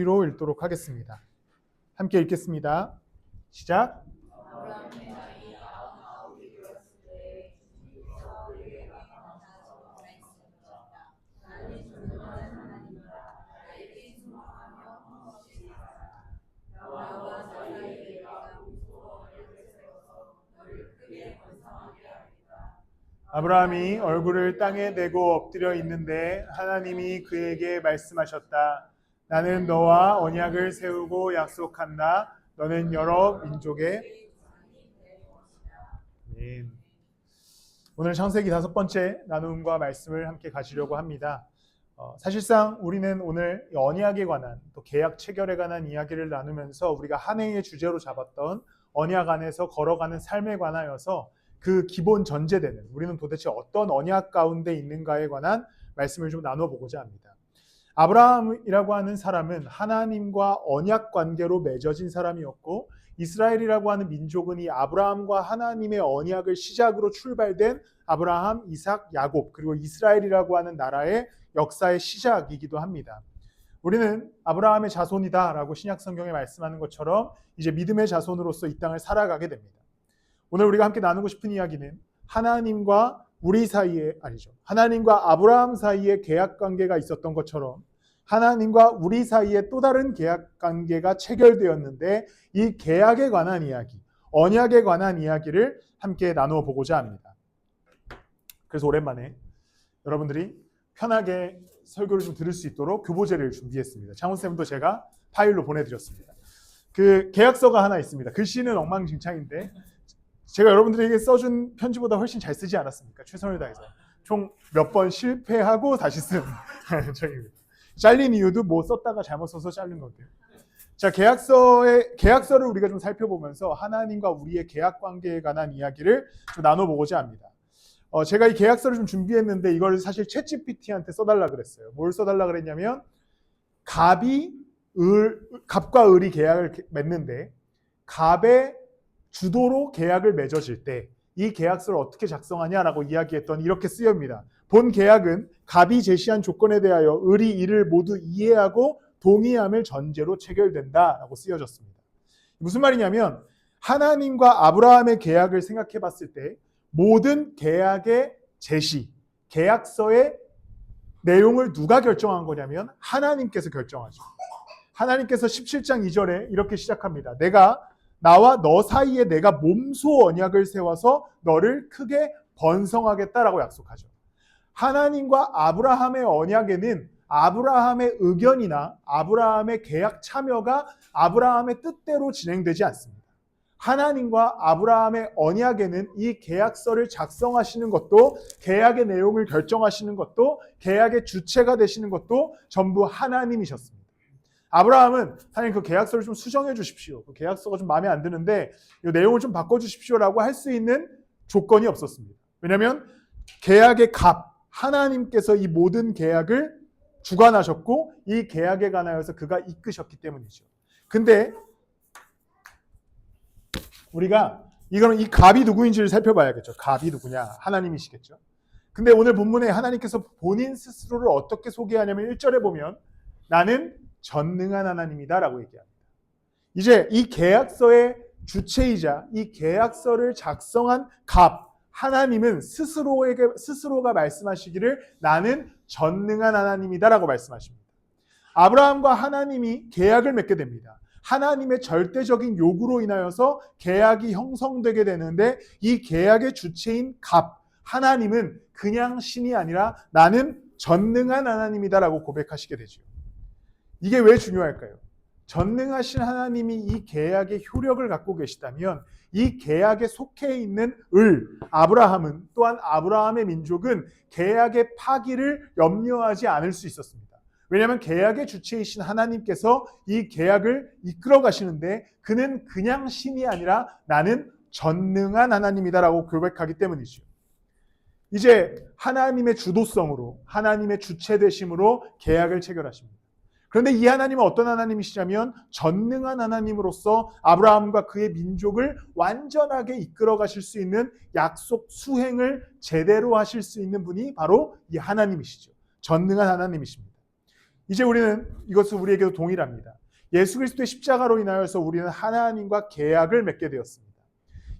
로 읽도록 하겠습니다. 함께 읽겠습니다. 시작. 아브라함이 얼굴을 땅에 대고 엎드려 있는데 하나님이 그에게 말씀하셨다. 나는 너와 언약을 세우고 약속한다. 너는 여러 민족의 아멘. 오늘 창세기 5번째 나눔과 말씀을 함께 가지려고 합니다. 사실상 우리는 오늘 언약에 관한 또 계약 체결에 관한 이야기를 나누면서 우리가 한 해의 주제로 잡았던 언약 안에서 걸어가는 삶에 관하여서 그 기본 전제되는 우리는 도대체 어떤 언약 가운데 있는가에 관한 말씀을 좀 나눠보고자 합니다. 아브라함이라고 하는 사람은 하나님과 언약 관계로 맺어진 사람이었고 이스라엘이라고 하는 민족은 이 아브라함과 하나님의 언약을 시작으로 출발된 아브라함, 이삭, 야곱 그리고 이스라엘이라고 하는 나라의 역사의 시작이기도 합니다. 우리는 아브라함의 자손이다라고 신약 성경에 말씀하는 것처럼 이제 믿음의 자손으로서 이 땅을 살아가게 됩니다. 오늘 우리가 함께 나누고 싶은 이야기는 하나님과 우리 사이에 하나님과 아브라함 사이에 계약 관계가 있었던 것처럼 하나님과 우리 사이에 또 다른 계약 관계가 체결되었는데 이 계약에 관한 이야기, 언약에 관한 이야기를 함께 나누어 보고자 합니다. 그래서 오랜만에 여러분들이 편하게 설교를 좀 들을 수 있도록 교보제를 준비했습니다. 창훈쌤도 제가 파일로 보내드렸습니다. 그 계약서가 하나 있습니다. 글씨는 엉망진창인데 제가 여러분들에게 써준 편지보다 훨씬 잘 쓰지 않았습니까? 최선을 다해서. 총 몇 번 실패하고 다시 쓴 책입니다. 잘린 이유도 뭐 썼다가 잘못 써서 자른 건데요. 자, 계약서를 우리가 좀 살펴보면서 하나님과 우리의 계약 관계에 관한 이야기를 좀 나눠보고자 합니다. 제가 이 계약서를 좀 준비했는데 이걸 사실 챗GPT한테 써달라 그랬어요. 뭘 써달라 그랬냐면 갑과 을이 계약을 맺는데 갑의 주도로 계약을 맺어질 때 이 계약서를 어떻게 작성하냐라고 이야기했더니 이렇게 쓰여집니다. 본 계약은 갑이 제시한 조건에 대하여 을이 이를 모두 이해하고 동의함을 전제로 체결된다라고 쓰여졌습니다. 무슨 말이냐면 하나님과 아브라함의 계약을 생각해 봤을 때 모든 계약의 제시, 계약서의 내용을 누가 결정한 거냐면 하나님께서 결정하죠. 하나님께서 17장 2절에 이렇게 시작합니다. 나와 너 사이에 내가 몸소 언약을 세워서 너를 크게 번성하겠다라고 약속하죠. 하나님과 아브라함의 언약에는 아브라함의 의견이나 아브라함의 계약 참여가 아브라함의 뜻대로 진행되지 않습니다. 하나님과 아브라함의 언약에는 이 계약서를 작성하시는 것도 계약의 내용을 결정하시는 것도 계약의 주체가 되시는 것도 전부 하나님이셨습니다. 아브라함은 하나님 그 계약서를 좀 수정해 주십시오. 그 계약서가 좀 마음에 안 드는데 이 내용을 좀 바꿔주십시오라고 할 수 있는 조건이 없었습니다. 왜냐하면 계약의 하나님께서 이 모든 계약을 주관하셨고 이 계약에 관하여서 그가 이끄셨기 때문이죠. 근데 우리가 이거는 이 갑이 누구인지를 살펴봐야겠죠. 갑이 누구냐? 하나님이시겠죠. 근데 오늘 본문에 하나님께서 본인 스스로를 어떻게 소개하냐면 1절에 보면 나는 전능한 하나님이다라고 얘기합니다. 이제 이 계약서의 주체이자 이 계약서를 작성한 갑 하나님은 스스로가 말씀하시기를 나는 전능한 하나님이다라고 말씀하십니다. 아브라함과 하나님이 계약을 맺게 됩니다. 하나님의 절대적인 요구로 인하여서 계약이 형성되게 되는데 이 계약의 주체인 갑 하나님은 그냥 신이 아니라 나는 전능한 하나님이다라고 고백하시게 되죠. 이게 왜 중요할까요? 전능하신 하나님이 이 계약의 효력을 갖고 계시다면 이 계약에 속해 있는 아브라함은 또한 아브라함의 민족은 계약의 파기를 염려하지 않을 수 있었습니다. 왜냐하면 계약의 주체이신 하나님께서 이 계약을 이끌어 가시는데 그는 그냥 신이 아니라 나는 전능한 하나님이다라고 고백하기 때문이죠. 이제 하나님의 주도성으로 하나님의 주체되심으로 계약을 체결하십니다. 그런데 이 하나님은 어떤 하나님이시냐면 전능한 하나님으로서 아브라함과 그의 민족을 완전하게 이끌어 가실 수 있는 약속 수행을 제대로 하실 수 있는 분이 바로 이 하나님이시죠. 전능한 하나님이십니다. 이제 우리는 이것은 우리에게도 동일합니다. 예수 그리스도의 십자가로 인하여서 우리는 하나님과 계약을 맺게 되었습니다.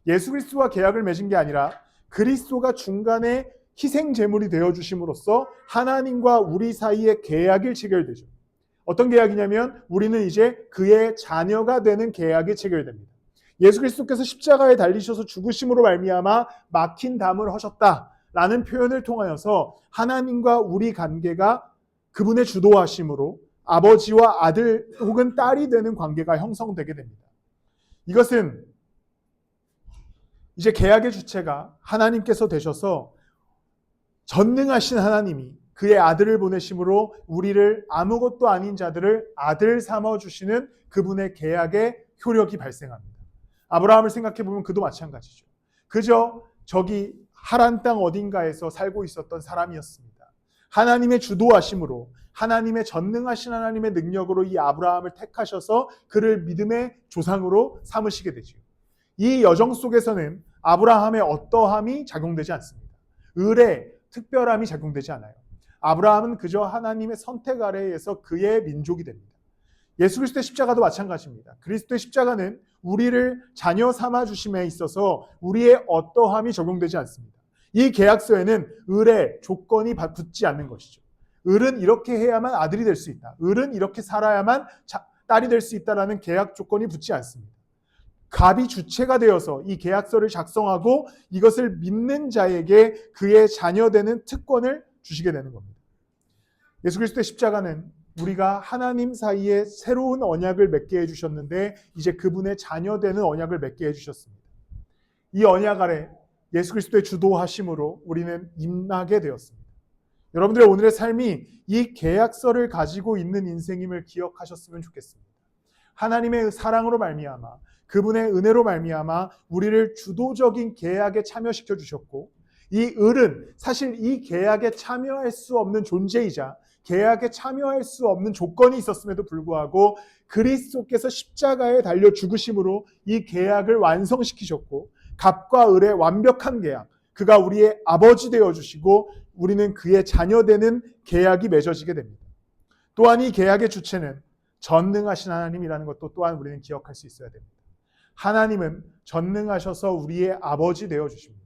예수 그리스도와 계약을 맺은 게 아니라 그리스도가 중간에 희생 제물이 되어 주심으로써 하나님과 우리 사이의 계약이 체결되죠. 어떤 계약이냐면 우리는 이제 그의 자녀가 되는 계약이 체결됩니다. 예수 그리스도께서 십자가에 달리셔서 죽으심으로 말미암아 막힌 담을 허셨다라는 표현을 통하여서 하나님과 우리 관계가 그분의 주도하심으로 아버지와 아들 혹은 딸이 되는 관계가 형성되게 됩니다. 이것은 이제 계약의 주체가 하나님께서 되셔서 전능하신 하나님이 그의 아들을 보내심으로 우리를 아무것도 아닌 자들을 아들 삼아주시는 그분의 계약의 효력이 발생합니다. 아브라함을 생각해보면 그도 마찬가지죠. 그저 저기 하란 땅 어딘가에서 살고 있었던 사람이었습니다. 하나님의 주도하심으로 하나님의 전능하신 하나님의 능력으로 이 아브라함을 택하셔서 그를 믿음의 조상으로 삼으시게 되죠. 이 여정 속에서는 아브라함의 어떠함이 작용되지 않습니다. 을의 특별함이 작용되지 않아요. 아브라함은 그저 하나님의 선택 아래에서 그의 민족이 됩니다. 예수 그리스도의 십자가도 마찬가지입니다. 그리스도의 십자가는 우리를 자녀 삼아 주심에 있어서 우리의 어떠함이 적용되지 않습니다. 이 계약서에는 을의 조건이 붙지 않는 것이죠. 을은 이렇게 해야만 아들이 될 수 있다. 을은 이렇게 살아야만 딸이 될 수 있다라는 계약 조건이 붙지 않습니다. 갑이 주체가 되어서 이 계약서를 작성하고 이것을 믿는 자에게 그의 자녀되는 특권을 주시게 되는 겁니다. 예수 그리스도의 십자가는 우리가 하나님 사이에 새로운 언약을 맺게 해주셨는데 이제 그분의 자녀되는 언약을 맺게 해주셨습니다. 이 언약 아래 예수 그리스도의 주도하심으로 우리는 임하게 되었습니다. 여러분들의 오늘의 삶이 이 계약서를 가지고 있는 인생임을 기억하셨으면 좋겠습니다. 하나님의 사랑으로 말미암아 그분의 은혜로 말미암아 우리를 주도적인 계약에 참여시켜 주셨고 이 을은 사실 이 계약에 참여할 수 없는 존재이자 계약에 참여할 수 없는 조건이 있었음에도 불구하고 그리스도께서 십자가에 달려 죽으심으로 이 계약을 완성시키셨고 갑과 을의 완벽한 계약, 그가 우리의 아버지 되어주시고 우리는 그의 자녀되는 계약이 맺어지게 됩니다. 또한 이 계약의 주체는 전능하신 하나님이라는 것도 또한 우리는 기억할 수 있어야 됩니다. 하나님은 전능하셔서 우리의 아버지 되어주십니다.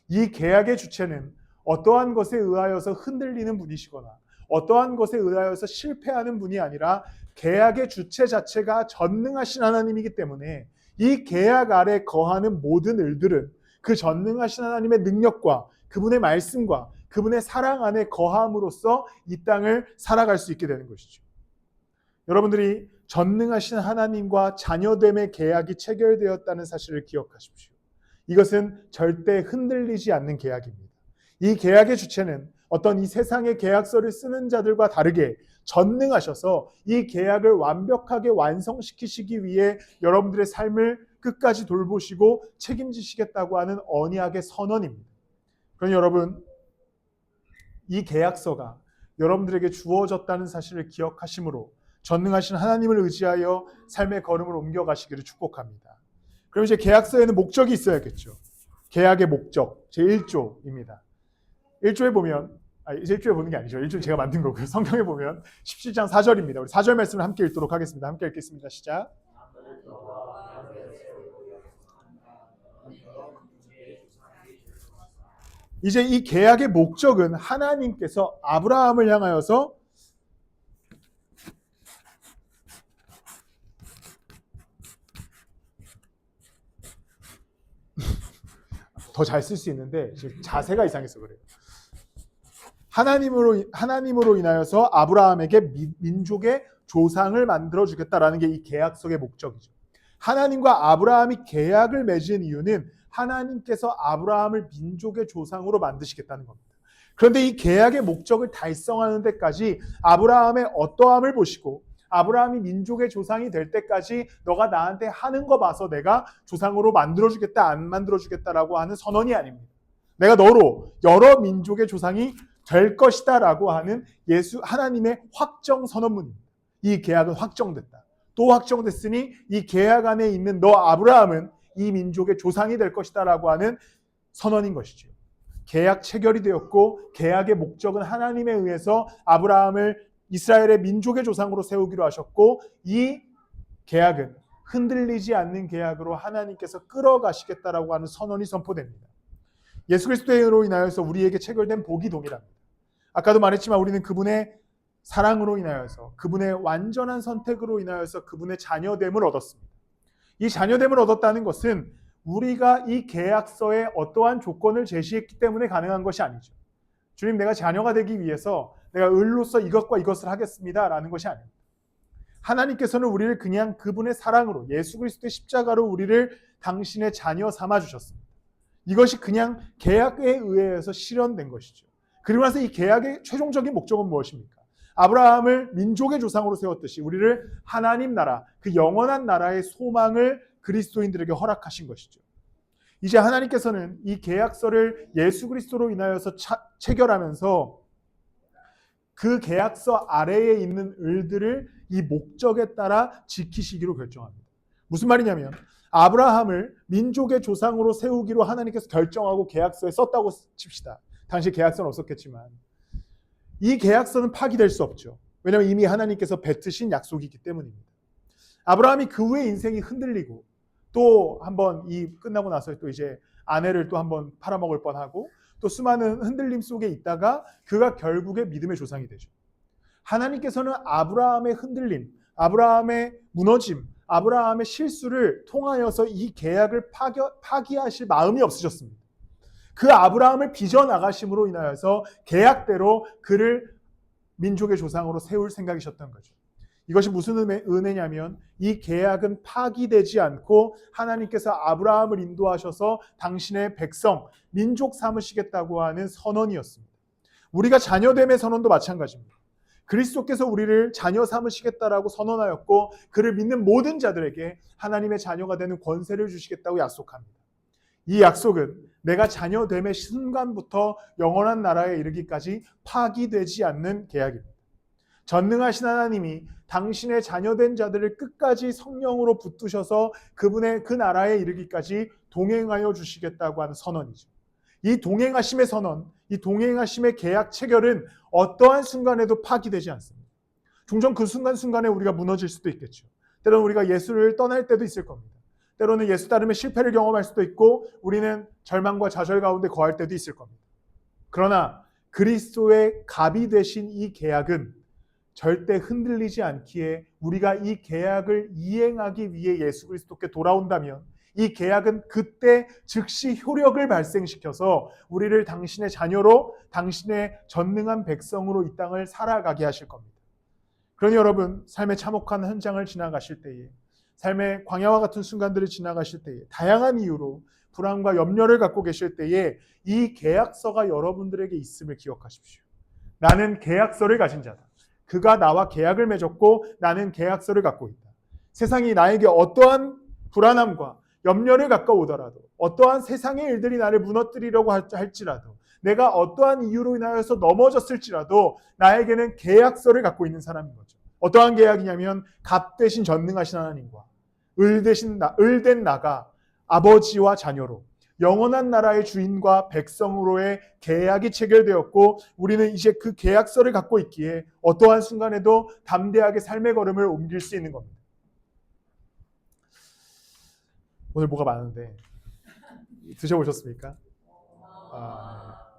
이 계약의 주체는 어떠한 것에 의하여서 흔들리는 분이시거나 어떠한 것에 의하여서 실패하는 분이 아니라 계약의 주체 자체가 전능하신 하나님이기 때문에 이 계약 아래 거하는 모든 일들은 그 전능하신 하나님의 능력과 그분의 말씀과 그분의 사랑 안에 거함으로써 이 땅을 살아갈 수 있게 되는 것이죠. 여러분들이 전능하신 하나님과 자녀됨의 계약이 체결되었다는 사실을 기억하십시오. 이것은 절대 흔들리지 않는 계약입니다. 이 계약의 주체는 어떤 이 세상의 계약서를 쓰는 자들과 다르게 전능하셔서 이 계약을 완벽하게 완성시키시기 위해 여러분들의 삶을 끝까지 돌보시고 책임지시겠다고 하는 언약의 선언입니다. 그러니 여러분, 이 계약서가 여러분들에게 주어졌다는 사실을 기억하심으로 전능하신 하나님을 의지하여 삶의 걸음을 옮겨가시기를 축복합니다. 그럼 이제 계약서에는 목적이 있어야겠죠. 계약의 목적, 제1조입니다. 1조에 보면, 1조에 보는 게 아니죠. 1조 제가 만든 거고요. 성경에 보면 17장 4절입니다. 우리 4절 말씀을 함께 읽도록 하겠습니다. 함께 읽겠습니다. 시작. 이제 이 계약의 목적은 하나님께서 아브라함을 향하여서 더 잘 쓸 수 있는데 지금 자세가 이상해서 그래요. 하나님으로 인하여서 아브라함에게 민족의 조상을 만들어 주겠다라는 게 이 계약서의 목적이죠. 하나님과 아브라함이 계약을 맺은 이유는 하나님께서 아브라함을 민족의 조상으로 만드시겠다는 겁니다. 그런데 이 계약의 목적을 달성하는 데까지 아브라함의 어떠함을 보시고 아브라함이 민족의 조상이 될 때까지 너가 나한테 하는 거 봐서 내가 조상으로 만들어주겠다 안 만들어주겠다라고 하는 선언이 아닙니다. 내가 너로 여러 민족의 조상이 될 것이다 라고 하는 하나님의 확정 선언문입니다. 이 계약은 확정됐다. 또 확정됐으니 이 계약 안에 있는 너 아브라함은 이 민족의 조상이 될 것이다 라고 하는 선언인 것이죠. 계약 체결이 되었고 계약의 목적은 하나님에 의해서 아브라함을 이스라엘의 민족의 조상으로 세우기로 하셨고 이 계약은 흔들리지 않는 계약으로 하나님께서 끌어가시겠다라고 하는 선언이 선포됩니다. 예수 그리스도로 인하여서 우리에게 체결된 복이 동일합니다. 아까도 말했지만 우리는 그분의 사랑으로 인하여서 그분의 완전한 선택으로 인하여서 그분의 자녀됨을 얻었습니다. 이 자녀됨을 얻었다는 것은 우리가 이 계약서에 어떠한 조건을 제시했기 때문에 가능한 것이 아니죠. 주님, 내가 자녀가 되기 위해서 내가 을로서 이것과 이것을 하겠습니다 라는 것이 아닙니다. 하나님께서는 우리를 그냥 그분의 사랑으로 예수 그리스도의 십자가로 우리를 당신의 자녀 삼아 주셨습니다. 이것이 그냥 계약에 의해서 실현된 것이죠. 그리고 나서 이 계약의 최종적인 목적은 무엇입니까? 아브라함을 민족의 조상으로 세웠듯이 우리를 하나님 나라, 그 영원한 나라의 소망을 그리스도인들에게 허락하신 것이죠. 이제 하나님께서는 이 계약서를 예수 그리스도로 인하여서 체결하면서 그 계약서 아래에 있는 을들을 이 목적에 따라 지키시기로 결정합니다. 무슨 말이냐면 아브라함을 민족의 조상으로 세우기로 하나님께서 결정하고 계약서에 썼다고 칩시다. 당시 계약서는 없었겠지만 이 계약서는 파기될 수 없죠. 왜냐하면 이미 하나님께서 뱉으신 약속이기 때문입니다. 아브라함이 그 후에 인생이 흔들리고 또 한번 이 끝나고 나서 또 이제 아내를 또 한번 팔아먹을 뻔하고 또 수많은 흔들림 속에 있다가 그가 결국에 믿음의 조상이 되죠. 하나님께서는 아브라함의 흔들림, 아브라함의 무너짐, 아브라함의 실수를 통하여서 이 계약을 파기하실 마음이 없으셨습니다. 그 아브라함을 빚어나가심으로 인하여서 계약대로 그를 민족의 조상으로 세울 생각이셨던 거죠. 이것이 무슨 은혜냐면 이 계약은 파기되지 않고 하나님께서 아브라함을 인도하셔서 당신의 백성, 민족 삼으시겠다고 하는 선언이었습니다. 우리가 자녀됨의 선언도 마찬가지입니다. 그리스도께서 우리를 자녀 삼으시겠다라고 선언하였고 그를 믿는 모든 자들에게 하나님의 자녀가 되는 권세를 주시겠다고 약속합니다. 이 약속은 내가 자녀됨의 순간부터 영원한 나라에 이르기까지 파기되지 않는 계약입니다. 전능하신 하나님이 당신의 자녀된 자들을 끝까지 성령으로 붙드셔서 그분의 그 나라에 이르기까지 동행하여 주시겠다고 하는 선언이죠. 이 동행하심의 선언, 이 동행하심의 계약 체결은 어떠한 순간에도 파기되지 않습니다. 종종 그 순간순간에 우리가 무너질 수도 있겠죠. 때로는 우리가 예수를 떠날 때도 있을 겁니다. 때로는 예수 따르며 실패를 경험할 수도 있고 우리는 절망과 좌절 가운데 거할 때도 있을 겁니다. 그러나 그리스도의 갑이 되신 이 계약은 절대 흔들리지 않기에 우리가 이 계약을 이행하기 위해 예수 그리스도께 돌아온다면 이 계약은 그때 즉시 효력을 발생시켜서 우리를 당신의 자녀로 당신의 전능한 백성으로 이 땅을 살아가게 하실 겁니다. 그러니 여러분, 삶의 참혹한 현장을 지나가실 때에 삶의 광야와 같은 순간들을 지나가실 때에 다양한 이유로 불안과 염려를 갖고 계실 때에 이 계약서가 여러분들에게 있음을 기억하십시오. 나는 계약서를 가진 자다. 그가 나와 계약을 맺었고 나는 계약서를 갖고 있다. 세상이 나에게 어떠한 불안함과 염려를 가까우더라도 어떠한 세상의 일들이 나를 무너뜨리려고 할지라도 내가 어떠한 이유로 인하여서 넘어졌을지라도 나에게는 계약서를 갖고 있는 사람인 거죠. 어떠한 계약이냐면 갑 대신 전능하신 하나님과 을된 나가 아버지와 자녀로 영원한 나라의 주인과 백성으로의 계약이 체결되었고 우리는 이제 그 계약서를 갖고 있기에 어떠한 순간에도 담대하게 삶의 걸음을 옮길 수 있는 겁니다. 오늘 뭐가 많은데 드셔보셨습니까?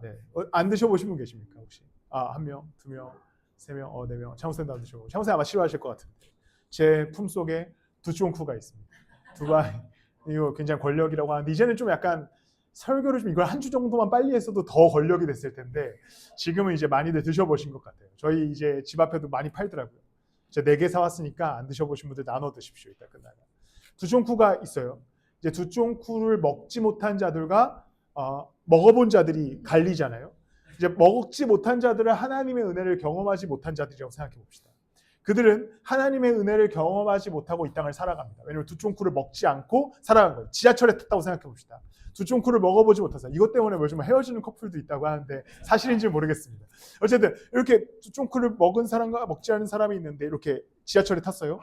네. 안 드셔보신 분 계십니까 혹시? 한 명, 두 명, 세 명, 네 명. 장우쌤도 안 드셔보고. 장우쌤 아마 싫어하실 것 같은데 제 품속에 두쫑쿠가 있습니다. 두바이 이거 굉장히 권력이라고 하는데 이제는 좀 약간 설교를 좀 이걸 한 주 정도만 빨리 했어도 더 권력이 됐을 텐데 지금은 이제 많이들 드셔보신 것 같아요. 저희 이제 집 앞에도 많이 팔더라고요. 제가 4개 사왔으니까 안 드셔보신 분들 나눠 드십시오. 이따 끝나면. 두쫑쿠가 있어요. 이제 두쫑쿠를 먹지 못한 자들과 먹어본 자들이 갈리잖아요. 이제 먹지 못한 자들은 하나님의 은혜를 경험하지 못한 자들이라고 생각해 봅시다. 그들은 하나님의 은혜를 경험하지 못하고 이 땅을 살아갑니다. 왜냐하면 두쫑쿠를 먹지 않고 살아간 거예요. 지하철에 탔다고 생각해 봅시다. 두쫑쿠를 먹어보지 못해서 이것 때문에 요즘 헤어지는 커플도 있다고 하는데 사실인지는 모르겠습니다. 어쨌든 이렇게 두쫑쿠를 먹은 사람과 먹지 않은 사람이 있는데 이렇게 지하철에 탔어요.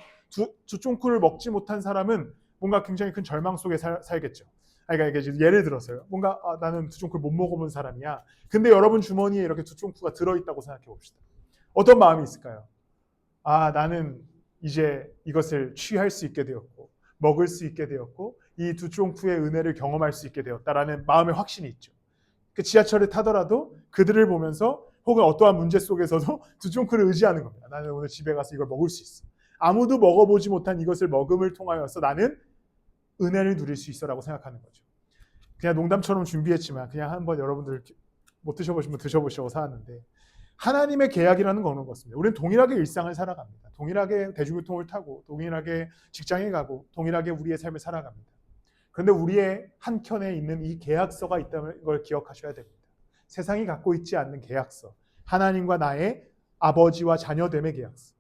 두쫑쿠를 먹지 못한 사람은 뭔가 굉장히 큰 절망 속에 살겠죠. 그러니까 이게 예를 들어서요. 뭔가 나는 두쫑쿠를 못 먹어본 사람이야. 근데 여러분 주머니에 이렇게 두쫑쿠가 들어있다고 생각해 봅시다. 어떤 마음이 있을까요? 나는 이제 이것을 취할 수 있게 되었고 먹을 수 있게 되었고 이 두 쫑쿠의 은혜를 경험할 수 있게 되었다라는 마음의 확신이 있죠. 그 지하철을 타더라도 그들을 보면서 혹은 어떠한 문제 속에서도 두 쫑쿠를 의지하는 겁니다. 나는 오늘 집에 가서 이걸 먹을 수 있어. 아무도 먹어보지 못한 이것을 먹음을 통하여서 나는 은혜를 누릴 수 있어라고 생각하는 거죠. 그냥 농담처럼 준비했지만 그냥 한번 여러분들 못 드셔보시면 드셔보시라고 사왔는데, 하나님의 계약이라는 거는 것입니다. 우리는 동일하게 일상을 살아갑니다. 동일하게 대중교통을 타고 동일하게 직장에 가고 동일하게 우리의 삶을 살아갑니다. 그런데 우리의 한켠에 있는 이 계약서가 있다는 걸 기억하셔야 됩니다. 세상이 갖고 있지 않는 계약서, 하나님과 나의 아버지와 자녀됨의 계약서,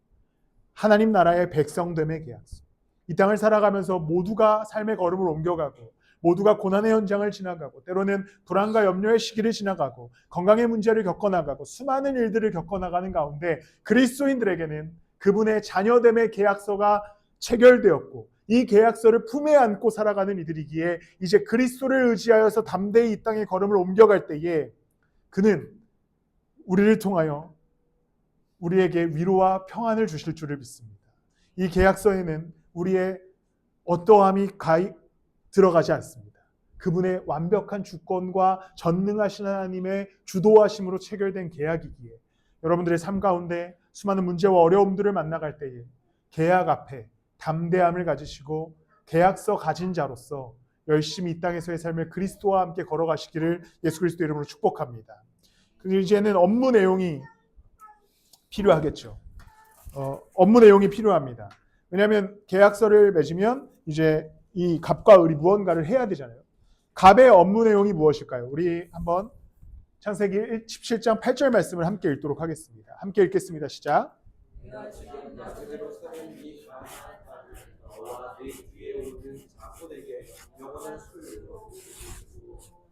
하나님 나라의 백성됨의 계약서. 이 땅을 살아가면서 모두가 삶의 걸음을 옮겨가고 모두가 고난의 현장을 지나가고 때로는 불안과 염려의 시기를 지나가고 건강의 문제를 겪어나가고 수많은 일들을 겪어나가는 가운데 그리스도인들에게는 그분의 자녀됨의 계약서가 체결되었고 이 계약서를 품에 안고 살아가는 이들이기에 이제 그리스도를 의지하여서 담대히 이 땅의 걸음을 옮겨갈 때에 그는 우리를 통하여 우리에게 위로와 평안을 주실 줄을 믿습니다. 이 계약서에는 우리의 어떠함이 들어가지 않습니다. 그분의 완벽한 주권과 전능하신 하나님의 주도하심으로 체결된 계약이기에 여러분들의 삶 가운데 수많은 문제와 어려움들을 만나갈 때에 계약 앞에 담대함을 가지시고 계약서 가진 자로서 열심히 이 땅에서의 삶을 그리스도와 함께 걸어가시기를 예수 그리스도 이름으로 축복합니다. 그리고 이제는 업무 내용이 필요하겠죠. 업무 내용이 필요합니다. 왜냐하면 계약서를 맺으면 이제 이 갑과 을이 무언가를 해야 되잖아요. 갑의 업무 내용이 무엇일까요? 우리 한번 창세기 17장 8절 말씀을 함께 읽도록 하겠습니다. 함께 읽겠습니다. 시작. 내가 지금 나그네로 서는 이 너와 네 뒤에 오는 자손에게 영원한 수를 주고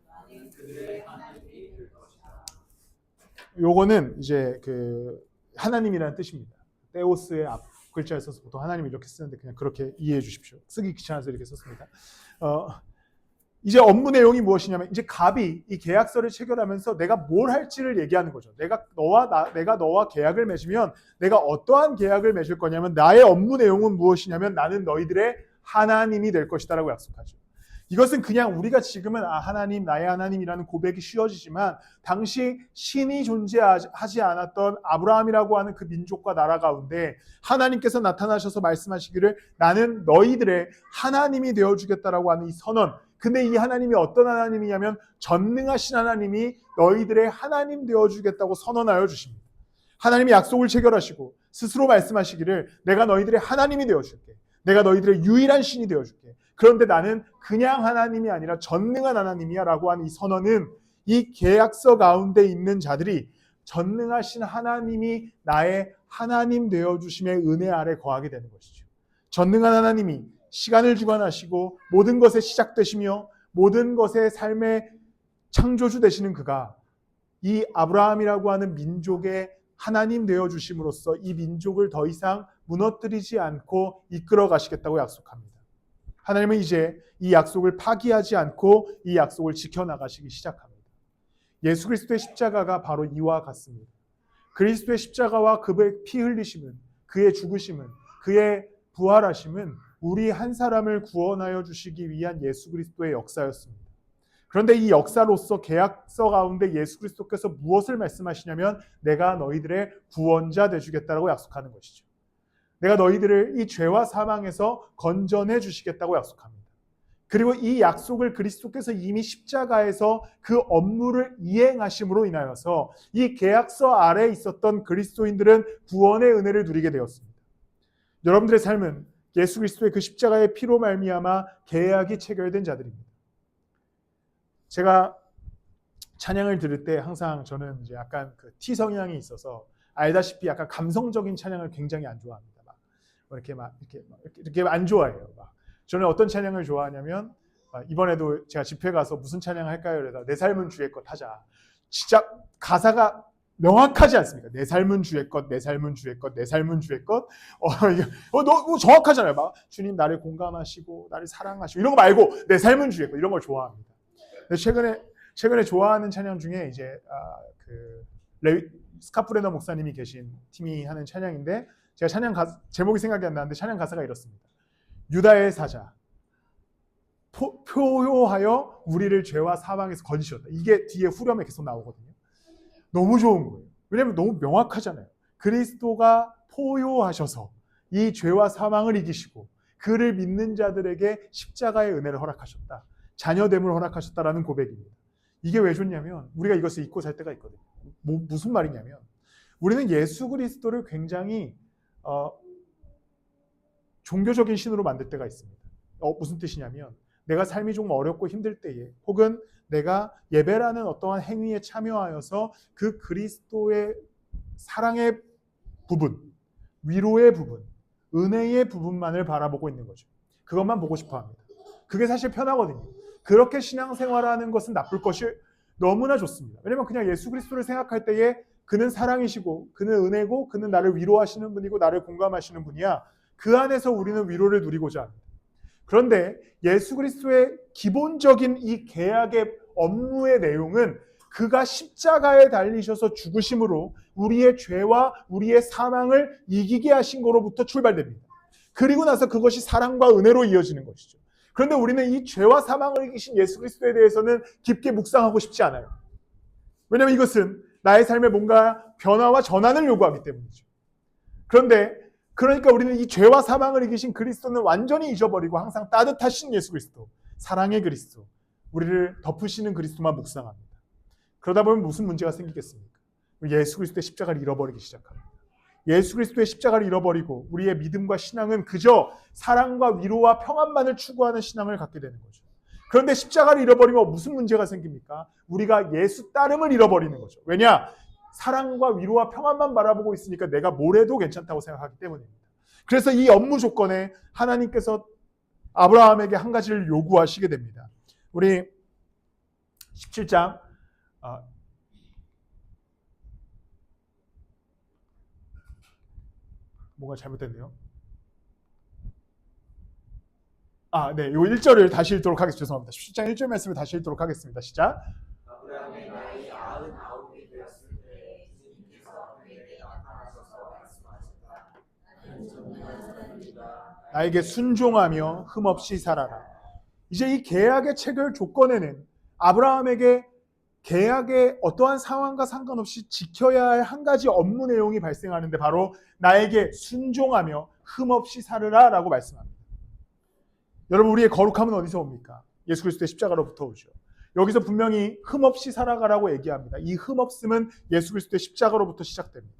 나는 그들의 하나님이 될 것이다. 요거는 이제 그 하나님이라는 뜻입니다. 테오스의 앞 글자에 써서 보통 하나님 이렇게 쓰는데 그냥 그렇게 이해해 주십시오. 쓰기 귀찮아서 이렇게 썼습니다. 이제 업무 내용이 무엇이냐면 이제 갑이 이 계약서를 체결하면서 내가 뭘 할지를 얘기하는 거죠. 내가 너와 계약을 맺으면 내가 어떠한 계약을 맺을 거냐면 나의 업무 내용은 무엇이냐면 나는 너희들의 하나님이 될 것이다라고 약속하죠. 이것은 그냥 우리가 지금은 하나님, 나의 하나님이라는 고백이 쉬워지지만 당시 신이 존재하지 않았던 아브라함이라고 하는 그 민족과 나라 가운데 하나님께서 나타나셔서 말씀하시기를 나는 너희들의 하나님이 되어주겠다라고 하는 이 선언. 근데 이 하나님이 어떤 하나님이냐면 전능하신 하나님이 너희들의 하나님 되어주겠다고 선언하여 주십니다. 하나님이 약속을 체결하시고 스스로 말씀하시기를 내가 너희들의 하나님이 되어줄게. 내가 너희들의 유일한 신이 되어줄게. 그런데 나는 그냥 하나님이 아니라 전능한 하나님이야 라고 하는 이 선언은 이 계약서 가운데 있는 자들이 전능하신 하나님이 나의 하나님 되어주심의 은혜 아래 거하게 되는 것이죠. 전능한 하나님이 시간을 주관하시고 모든 것의 시작되시며 모든 것의 삶의 창조주 되시는 그가 이 아브라함이라고 하는 민족의 하나님 되어주심으로써 이 민족을 더 이상 무너뜨리지 않고 이끌어 가시겠다고 약속합니다. 하나님은 이제 이 약속을 파기하지 않고 이 약속을 지켜나가시기 시작합니다. 예수 그리스도의 십자가가 바로 이와 같습니다. 그리스도의 십자가와 그의 피 흘리심은, 그의 죽으심은, 그의 부활하심은 우리 한 사람을 구원하여 주시기 위한 예수 그리스도의 역사였습니다. 그런데 이 역사로서 계약서 가운데 예수 그리스도께서 무엇을 말씀하시냐면 내가 너희들의 구원자 되주겠다라고 약속하는 것이죠. 내가 너희들을 이 죄와 사망에서 건져내 주시겠다고 약속합니다. 그리고 이 약속을 그리스도께서 이미 십자가에서 그 업무를 이행하심으로 인하여서 이 계약서 아래에 있었던 그리스도인들은 구원의 은혜를 누리게 되었습니다. 여러분들의 삶은 예수 그리스도의 그 십자가의 피로 말미암아 계약이 체결된 자들입니다. 제가 찬양을 들을 때 항상 저는 이제 약간 그 T 성향이 있어서 알다시피 약간 감성적인 찬양을 굉장히 안 좋아합니다. 이렇게 안 좋아해요. 저는 어떤 찬양을 좋아하냐면 이번에도 제가 집회 가서 무슨 찬양 할까요? 그래서 내 삶은 주의 것 하자. 진짜 가사가 명확하지 않습니까? 내 삶은 주의 것, 내 삶은 주의 것, 내 삶은 주의 것. 너무 정확하잖아요. 막 주님 나를 공감하시고 나를 사랑하시고 이런 거 말고 내 삶은 주의 것 이런 걸 좋아합니다. 최근에 좋아하는 찬양 중에 이제 그 스카프레너 목사님이 계신 팀이 하는 찬양인데 제가 제목이 생각이 안 나는데 찬양 가사가 이렇습니다. 유다의 사자 표효하여 우리를 죄와 사망에서 건지셨다. 이게 뒤에 후렴에 계속 나오거든요. 너무 좋은 거예요. 왜냐하면 너무 명확하잖아요. 그리스도가 포효하셔서 이 죄와 사망을 이기시고 그를 믿는 자들에게 십자가의 은혜를 허락하셨다. 자녀됨을 허락하셨다라는 고백입니다. 이게 왜 좋냐면 우리가 이것을 잊고 살 때가 있거든요. 무슨 말이냐면 우리는 예수 그리스도를 굉장히 종교적인 신으로 만들 때가 있습니다. 무슨 뜻이냐면 내가 삶이 좀 어렵고 힘들 때에 혹은 내가 예배라는 어떠한 행위에 참여하여서 그 그리스도의 사랑의 부분, 위로의 부분, 은혜의 부분만을 바라보고 있는 거죠. 그것만 보고 싶어 합니다. 그게 사실 편하거든요. 그렇게 신앙생활하는 것은 나쁠 것이 너무나 좋습니다. 왜냐하면 그냥 예수 그리스도를 생각할 때에 그는 사랑이시고 그는 은혜고 그는 나를 위로하시는 분이고 나를 공감하시는 분이야. 그 안에서 우리는 위로를 누리고자 합니다. 그런데 예수 그리스도의 기본적인 이 계약의 업무의 내용은 그가 십자가에 달리셔서 죽으심으로 우리의 죄와 우리의 사망을 이기게 하신 거로부터 출발됩니다. 그리고 나서 그것이 사랑과 은혜로 이어지는 것이죠. 그런데 우리는 이 죄와 사망을 이기신 예수 그리스도에 대해서는 깊게 묵상하고 싶지 않아요. 왜냐하면 이것은 나의 삶에 뭔가 변화와 전환을 요구하기 때문이죠. 그러니까 우리는 이 죄와 사망을 이기신 그리스도는 완전히 잊어버리고 항상 따뜻하신 예수 그리스도, 사랑의 그리스도, 우리를 덮으시는 그리스도만 묵상합니다. 그러다 보면 무슨 문제가 생기겠습니까? 예수 그리스도의 십자가를 잃어버리기 시작합니다. 예수 그리스도의 십자가를 잃어버리고 우리의 믿음과 신앙은 그저 사랑과 위로와 평안만을 추구하는 신앙을 갖게 되는 거죠. 그런데 십자가를 잃어버리면 무슨 문제가 생깁니까? 우리가 예수 따름을 잃어버리는 거죠. 왜냐? 사랑과 위로와 평안만 바라보고 있으니까 내가 뭘 해도 괜찮다고 생각하기 때문입니다. 그래서 이 업무 조건에 하나님께서 아브라함에게 한 가지를 요구하시게 됩니다. 우리 17장 뭔가 잘못됐네요. 네. 요 1절을 다시 읽도록 하겠습니다. 죄송합니다. 17장 1절 말씀을 다시 읽도록 하겠습니다. 시작. 아브라함의 나이 99이 되었을 때 주님께서 그에게 나타나셔서 말씀하셨다. 나는 정말 사람이다. 나에게 순종하며 흠없이 살아라. 이제 이 계약의 체결 조건에는 아브라함에게 계약의 어떠한 상황과 상관없이 지켜야 할 한 가지 업무 내용이 발생하는데 바로 나에게 순종하며 흠없이 살으라 라고 말씀합니다. 여러분 우리의 거룩함은 어디서 옵니까? 예수 그리스도의 십자가로부터 오죠. 여기서 분명히 흠없이 살아가라고 얘기합니다. 이 흠없음은 예수 그리스도의 십자가로부터 시작됩니다.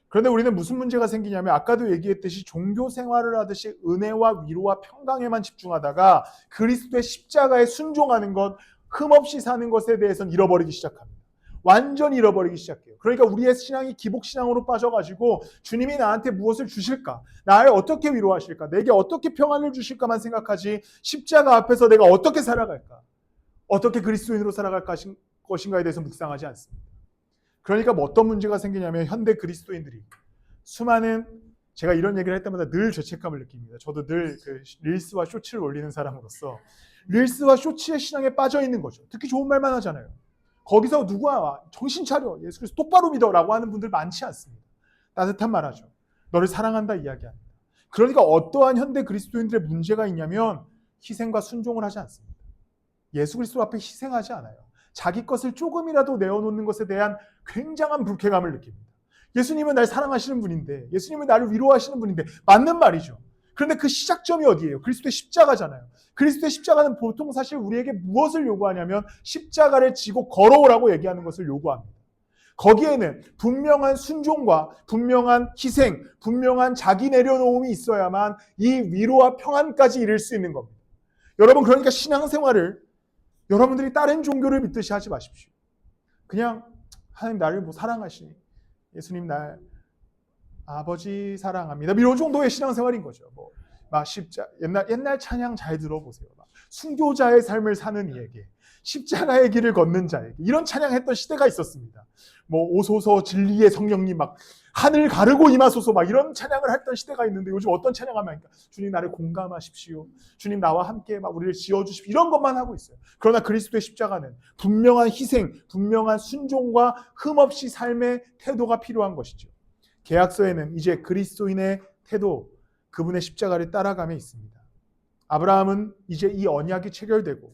그런데 우리는 무슨 문제가 생기냐면 아까도 얘기했듯이 종교 생활을 하듯이 은혜와 위로와 평강에만 집중하다가 그리스도의 십자가에 순종하는 것, 흠없이 사는 것에 대해서는 잃어버리기 시작합니다. 완전히 잃어버리기 시작해요. 그러니까 우리의 신앙이 기복신앙으로 빠져가지고 주님이 나한테 무엇을 주실까? 나를 어떻게 위로하실까? 내게 어떻게 평안을 주실까만 생각하지 십자가 앞에서 내가 어떻게 살아갈까? 어떻게 그리스도인으로 살아갈 것인가에 대해서 묵상하지 않습니다. 그러니까 어떤 문제가 생기냐면 현대 그리스도인들이 수많은 제가 이런 얘기를 할 때마다 늘 죄책감을 느낍니다. 저도 늘 그 릴스와 쇼츠를 올리는 사람으로서 릴스와 쇼츠의 신앙에 빠져 있는 거죠. 듣기 좋은 말만 하잖아요. 거기서 누가 정신 차려 예수 그리스도 똑바로 믿어라고 하는 분들 많지 않습니다. 따뜻한 말하죠. 너를 사랑한다 이야기합니다. 그러니까 어떠한 현대 그리스도인들의 문제가 있냐면 희생과 순종을 하지 않습니다. 예수 그리스도 앞에 희생하지 않아요. 자기 것을 조금이라도 내어놓는 것에 대한 굉장한 불쾌감을 느낍니다. 예수님은 날 사랑하시는 분인데, 예수님은 나를 위로하시는 분인데 맞는 말이죠. 그런데 그 시작점이 어디예요? 그리스도의 십자가잖아요. 그리스도의 십자가는 보통 사실 우리에게 무엇을 요구하냐면 십자가를 지고 걸어오라고 얘기하는 것을 요구합니다. 거기에는 분명한 순종과 분명한 희생, 분명한 자기 내려놓음이 있어야만 이 위로와 평안까지 이룰 수 있는 겁니다. 여러분 그러니까 신앙생활을 여러분들이 다른 종교를 믿듯이 하지 마십시오. 그냥 하나님 나를 사랑하시니 예수님 날 아버지 사랑합니다. 이런 정도의 신앙생활인 거죠. 막 옛날 찬양 잘 들어보세요. 막 순교자의 삶을 사는 이에게 십자가의 길을 걷는 자에게 이런 찬양했던 시대가 있었습니다. 오소서 진리의 성령님 막 하늘 가르고 임하소서 막 이런 찬양을 했던 시대가 있는데 요즘 어떤 찬양하면 하니까 주님 나를 공감하십시오. 주님 나와 함께 막 우리를 지어주십시오. 이런 것만 하고 있어요. 그러나 그리스도의 십자가는 분명한 희생, 분명한 순종과 흠없이 삶의 태도가 필요한 것이죠. 계약서에는 이제 그리스도인의 태도, 그분의 십자가를 따라감에 있습니다. 아브라함은 이제 이 언약이 체결되고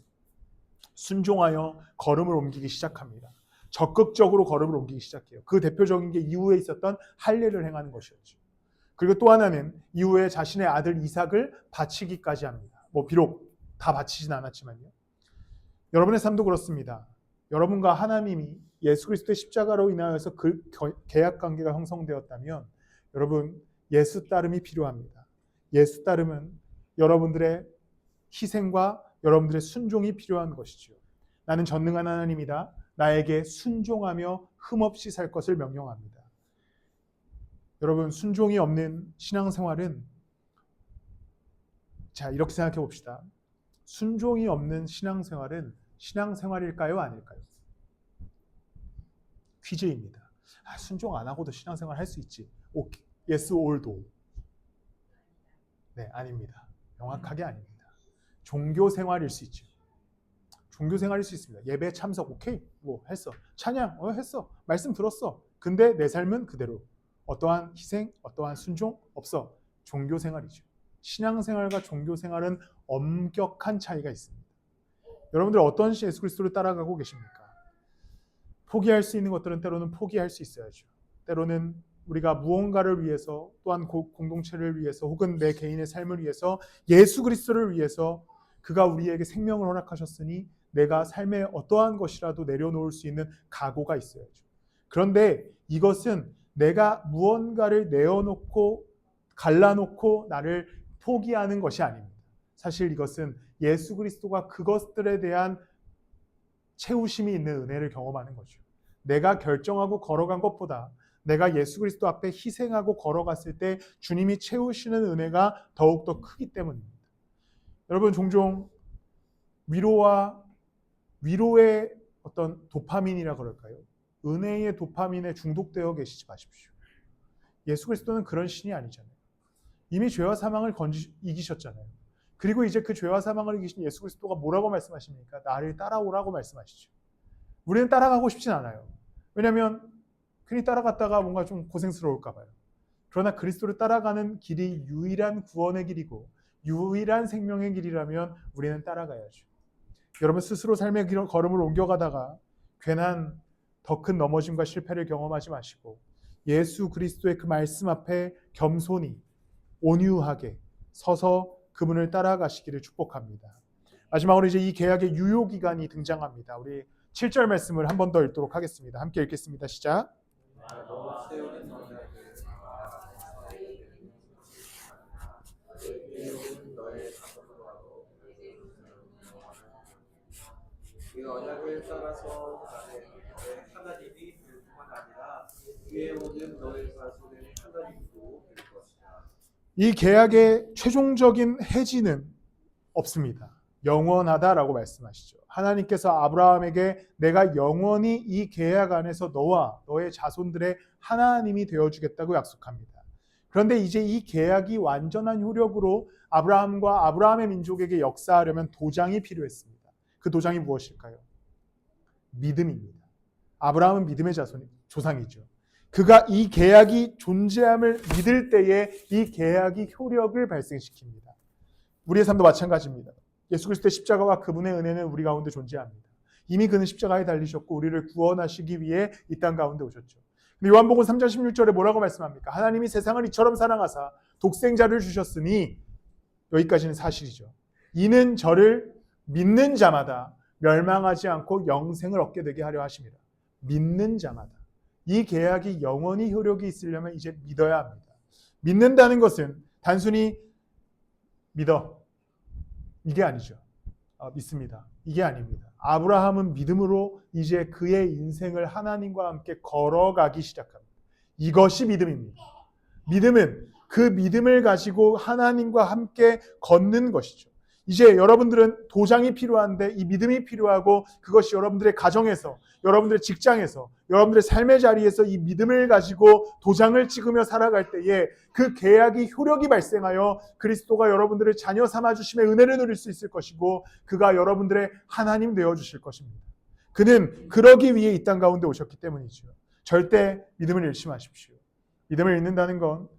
순종하여 걸음을 옮기기 시작합니다. 적극적으로 걸음을 옮기기 시작해요. 그 대표적인 게 이후에 있었던 할례를 행하는 것이었죠. 그리고 또 하나는 이후에 자신의 아들 이삭을 바치기까지 합니다. 비록 다 바치진 않았지만요. 여러분의 삶도 그렇습니다. 여러분과 하나님이 예수 그리스도의 십자가로 인하여서 그 계약 관계가 형성되었다면 여러분 예수 따름이 필요합니다. 예수 따름은 여러분들의 희생과 여러분들의 순종이 필요한 것이죠. 나는 전능한 하나님이다. 나에게 순종하며 흠없이 살 것을 명령합니다. 여러분 순종이 없는 신앙생활은 자 이렇게 생각해 봅시다. 순종이 없는 신앙생활은 신앙생활일까요? 아닐까요? 퀴즈입니다. 순종 안 하고도 신앙생활 할 수 있지. Yes or no? 네, 아닙니다. 명확하게 아닙니다. 종교생활일 수 있죠. 종교생활일 수 있습니다. 예배 참석 오케이? 했어. 찬양 했어. 말씀 들었어. 근데 내 삶은 그대로. 어떠한 희생, 어떠한 순종 없어. 종교생활이죠. 신앙생활과 종교생활은 엄격한 차이가 있습니다. 여러분들 어떤 예수 그리스도를 따라가고 계십니까? 포기할 수 있는 것들은 때로는 포기할 수 있어야죠. 때로는 우리가 무언가를 위해서 또한 공동체를 위해서 혹은 내 개인의 삶을 위해서 예수 그리스도를 위해서 그가 우리에게 생명을 허락하셨으니 내가 삶에 어떠한 것이라도 내려놓을 수 있는 각오가 있어야죠. 그런데 이것은 내가 무언가를 내어놓고 갈라놓고 나를 포기하는 것이 아닙니다. 사실 이것은 예수 그리스도가 그것들에 대한 채우심이 있는 은혜를 경험하는 거죠. 내가 결정하고 걸어간 것보다 내가 예수 그리스도 앞에 희생하고 걸어갔을 때 주님이 채우시는 은혜가 더욱더 크기 때문입니다. 여러분 종종 위로의 어떤 도파민이라 그럴까요? 은혜의 도파민에 중독되어 계시지 마십시오. 예수 그리스도는 그런 신이 아니잖아요. 이미 죄와 사망을 이기셨잖아요. 그리고 이제 그 죄와 사망을 이기신 예수 그리스도가 뭐라고 말씀하십니까? 나를 따라오라고 말씀하시죠. 우리는 따라가고 싶진 않아요. 왜냐하면 괜히 따라갔다가 뭔가 좀 고생스러울까 봐요. 그러나 그리스도를 따라가는 길이 유일한 구원의 길이고 유일한 생명의 길이라면 우리는 따라가야죠. 여러분 스스로 삶의 걸음을 옮겨가다가 괜한 더 큰 넘어짐과 실패를 경험하지 마시고 예수 그리스도의 그 말씀 앞에 겸손히 온유하게 서서 그분을 따라가시기를 축복합니다. 마지막으로 이제 이 계약의 유효기간이 등장합니다. 우리 7절 말씀을 한 번 더 읽도록 하겠습니다. 함께 읽겠습니다. 시작. 그 언약을 따라서 나는 너의 하나님이 될 뿐만 아니라 위에 오는 너의 자손의 하나님도 될 것이다. 이 계약의 최종적인 해지는 없습니다. 영원하다라고 말씀하시죠. 하나님께서 아브라함에게 내가 영원히 이 계약 안에서 너와 너의 자손들의 하나님이 되어주겠다고 약속합니다. 그런데 이제 이 계약이 완전한 효력으로 아브라함과 아브라함의 민족에게 역사하려면 도장이 필요했습니다. 그 도장이 무엇일까요? 믿음입니다. 아브라함은 믿음의 조상이죠. 그가 이 계약이 존재함을 믿을 때에 이 계약이 효력을 발생시킵니다. 우리의 삶도 마찬가지입니다. 예수 그리스도의 십자가와 그분의 은혜는 우리 가운데 존재합니다. 이미 그는 십자가에 달리셨고 우리를 구원하시기 위해 이 땅 가운데 오셨죠. 근데 요한복음 3장 16절에 뭐라고 말씀합니까? 하나님이 세상을 이처럼 사랑하사 독생자를 주셨으니 여기까지는 사실이죠. 이는 저를 믿는 자마다 멸망하지 않고 영생을 얻게 되게 하려 하십니다. 믿는 자마다. 이 계약이 영원히 효력이 있으려면 이제 믿어야 합니다. 믿는다는 것은 단순히 믿어. 이게 아니죠. 믿습니다. 이게 아닙니다. 아브라함은 믿음으로 이제 그의 인생을 하나님과 함께 걸어가기 시작합니다. 이것이 믿음입니다. 믿음은 그 믿음을 가지고 하나님과 함께 걷는 것이죠. 이제 여러분들은 도장이 필요한데 이 믿음이 필요하고 그것이 여러분들의 가정에서, 여러분들의 직장에서, 여러분들의 삶의 자리에서 이 믿음을 가지고 도장을 찍으며 살아갈 때에 그 계약이 효력이 발생하여 그리스도가 여러분들을 자녀 삼아주심의 은혜를 누릴 수 있을 것이고 그가 여러분들의 하나님 되어주실 것입니다. 그는 그러기 위해 이 땅 가운데 오셨기 때문이죠. 절대 믿음을 잃지 마십시오. 믿음을 잃는다는 건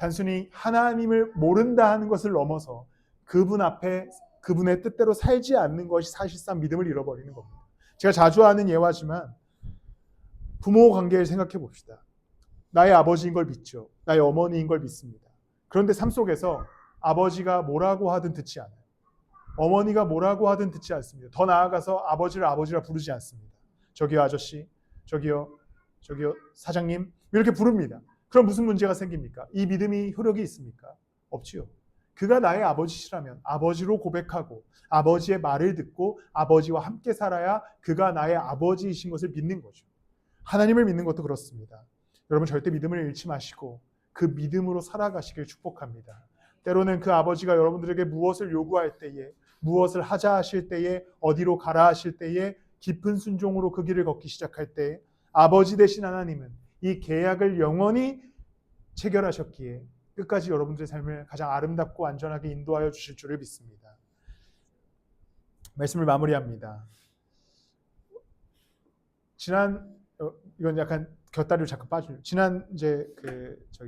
단순히 하나님을 모른다 하는 것을 넘어서 그분 앞에 그분의 뜻대로 살지 않는 것이 사실상 믿음을 잃어버리는 겁니다. 제가 자주 하는 예화지만 부모 관계를 생각해 봅시다. 나의 아버지인 걸 믿죠. 나의 어머니인 걸 믿습니다. 그런데 삶 속에서 아버지가 뭐라고 하든 듣지 않아요. 어머니가 뭐라고 하든 듣지 않습니다. 더 나아가서 아버지를 아버지라 부르지 않습니다. 저기요 아저씨, 저기요 사장님 이렇게 부릅니다. 그럼 무슨 문제가 생깁니까? 이 믿음이 효력이 있습니까? 없지요. 그가 나의 아버지시라면 아버지로 고백하고 아버지의 말을 듣고 아버지와 함께 살아야 그가 나의 아버지이신 것을 믿는 거죠. 하나님을 믿는 것도 그렇습니다. 여러분 절대 믿음을 잃지 마시고 그 믿음으로 살아가시길 축복합니다. 때로는 그 아버지가 여러분들에게 무엇을 요구할 때에, 무엇을 하자 하실 때에, 어디로 가라 하실 때에 깊은 순종으로 그 길을 걷기 시작할 때 아버지 되신 하나님은 이 계약을 영원히 체결하셨기에 끝까지 여러분들의 삶을 가장 아름답고 안전하게 인도하여 주실 줄을 믿습니다. 말씀을 마무리합니다. 이건 약간 곁다리를 잠깐 빠져요. 지난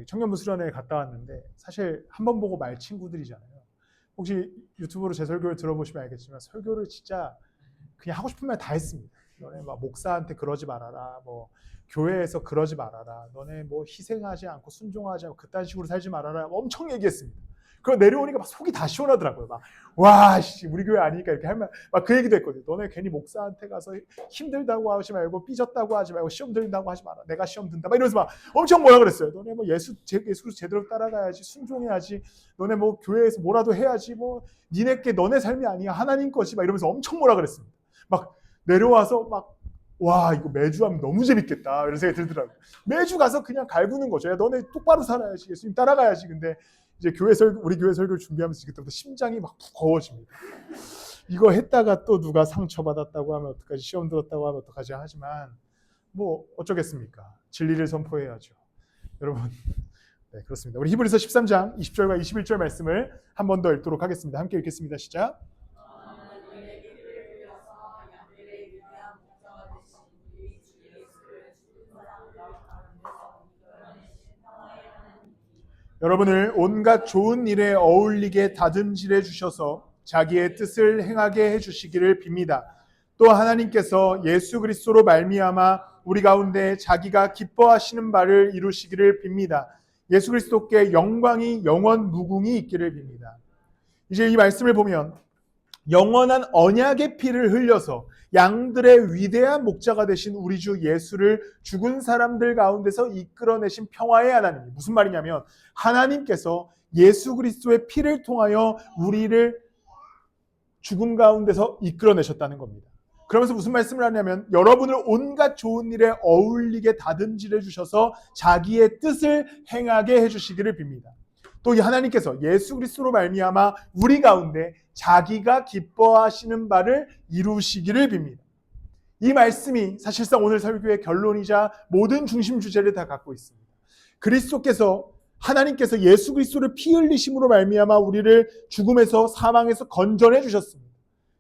청년부 수련회에 갔다 왔는데 사실 한 번 보고 말 친구들이잖아요. 혹시 유튜브로 제 설교를 들어보시면 알겠지만 설교를 진짜 그냥 하고 싶은 말 다 했습니다. 너네 막 목사한테 그러지 말아라, 뭐 교회에서 그러지 말아라, 너네 뭐 희생하지 않고 순종하지 않고 그딴 식으로 살지 말아라, 엄청 얘기했습니다. 그거 내려오니까 막 속이 다 시원하더라고요. 막 와, 우리 교회 아니니까 이렇게 하면 막 그 얘기도 했거든요. 너네 괜히 목사한테 가서 힘들다고 하지 말고 삐졌다고 하지 말고 시험 들린다고 하지 마라. 내가 시험 든다. 막 이러면서 막 엄청 뭐라 그랬어요. 너네 뭐 예수 제대로 따라가야지, 순종해야지. 너네 뭐 교회에서 뭐라도 해야지. 뭐 니네께 너네 삶이 아니야. 하나님 것이 막 이러면서 엄청 뭐라 그랬습니다. 막 내려와서 막 와, 이거 매주 하면 너무 재밌겠다 이런 생각이 들더라고요. 매주 가서 그냥 갈구는 거죠. 야, 너네 똑바로 살아야지. 예수님 따라가야지. 근데 이제 우리 교회 설교를 준비하면서 그때부터 심장이 막 무거워집니다. 이거 했다가 또 누가 상처받았다고 하면 어떡하지, 시험 들었다고 하면 어떡하지 하지만 뭐 어쩌겠습니까? 진리를 선포해야죠. 여러분, 네, 그렇습니다. 우리 히브리서 13장 20절과 21절 말씀을 한 번 더 읽도록 하겠습니다. 함께 읽겠습니다. 시작. 여러분을 온갖 좋은 일에 어울리게 다듬질해 주셔서 자기의 뜻을 행하게 해주시기를 빕니다. 또 하나님께서 예수 그리스도로 말미암아 우리 가운데 자기가 기뻐하시는 바를 이루시기를 빕니다. 예수 그리스도께 영광이 영원 무궁히 있기를 빕니다. 이제 이 말씀을 보면 영원한 언약의 피를 흘려서 양들의 위대한 목자가 되신 우리 주 예수를 죽은 사람들 가운데서 이끌어내신 평화의 하나님. 무슨 말이냐면 하나님께서 예수 그리스도의 피를 통하여 우리를 죽음 가운데서 이끌어내셨다는 겁니다. 그러면서 무슨 말씀을 하냐면 여러분을 온갖 좋은 일에 어울리게 다듬질해 주셔서 자기의 뜻을 행하게 해주시기를 빕니다. 또 이 하나님께서 예수 그리스도로 말미암아 우리 가운데 자기가 기뻐하시는 바를 이루시기를 빕니다. 이 말씀이 사실상 오늘 설교의 결론이자 모든 중심 주제를 다 갖고 있습니다. 하나님께서 예수 그리스도를 피 흘리심으로 말미암아 우리를 죽음에서 사망에서 건져내 주셨습니다.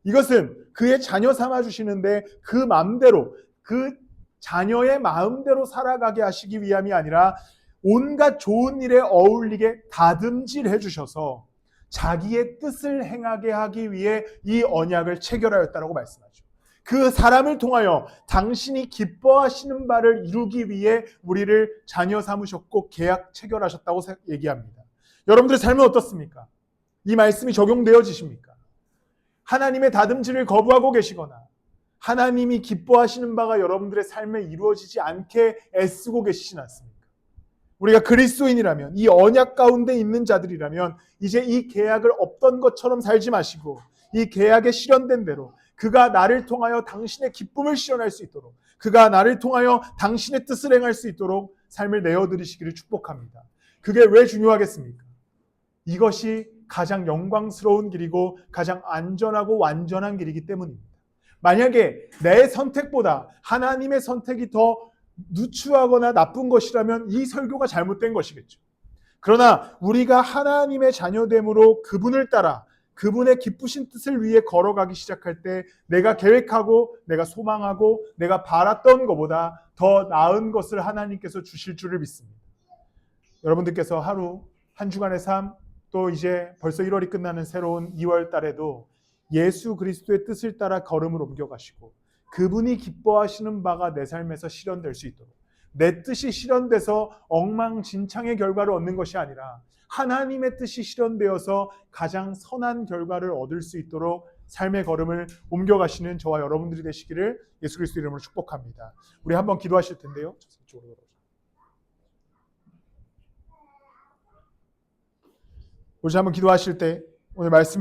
이것은 그의 자녀 삼아 주시는데 그 마음대로 그 자녀의 마음대로 살아가게 하시기 위함이 아니라 온갖 좋은 일에 어울리게 다듬질해 주셔서 자기의 뜻을 행하게 하기 위해 이 언약을 체결하였다라고 말씀하죠. 그 사람을 통하여 당신이 기뻐하시는 바를 이루기 위해 우리를 자녀 삼으셨고 계약 체결하셨다고 얘기합니다. 여러분들의 삶은 어떻습니까? 이 말씀이 적용되어지십니까? 하나님의 다듬질을 거부하고 계시거나 하나님이 기뻐하시는 바가 여러분들의 삶에 이루어지지 않게 애쓰고 계시진 않습니까? 우리가 그리스도인이라면, 이 언약 가운데 있는 자들이라면 이제 이 계약을 없던 것처럼 살지 마시고 이 계약에 실현된 대로 그가 나를 통하여 당신의 기쁨을 실현할 수 있도록, 그가 나를 통하여 당신의 뜻을 행할 수 있도록 삶을 내어드리시기를 축복합니다. 그게 왜 중요하겠습니까? 이것이 가장 영광스러운 길이고 가장 안전하고 완전한 길이기 때문입니다. 만약에 내 선택보다 하나님의 선택이 더 누추하거나 나쁜 것이라면 이 설교가 잘못된 것이겠죠. 그러나 우리가 하나님의 자녀됨으로 그분을 따라 그분의 기쁘신 뜻을 위해 걸어가기 시작할 때 내가 계획하고 내가 소망하고 내가 바랐던 것보다 더 나은 것을 하나님께서 주실 줄을 믿습니다. 여러분들께서 하루 한 주간의 삶, 또 이제 벌써 1월이 끝나는 새로운 2월 달에도 예수 그리스도의 뜻을 따라 걸음을 옮겨가시고 그분이 기뻐하시는 바가 내 삶에서 실현될 수 있도록, 내 뜻이 실현돼서 엉망진창의 결과를 얻는 것이 아니라 하나님의 뜻이 실현되어서 가장 선한 결과를 얻을 수 있도록 삶의 걸음을 옮겨가시는 저와 여러분들이 되시기를 예수 그리스도 이름으로 축복합니다. 우리 한번 기도하실 텐데요. 이쪽으로 돌아오세요. 우리 한번 기도하실 때 오늘 말씀을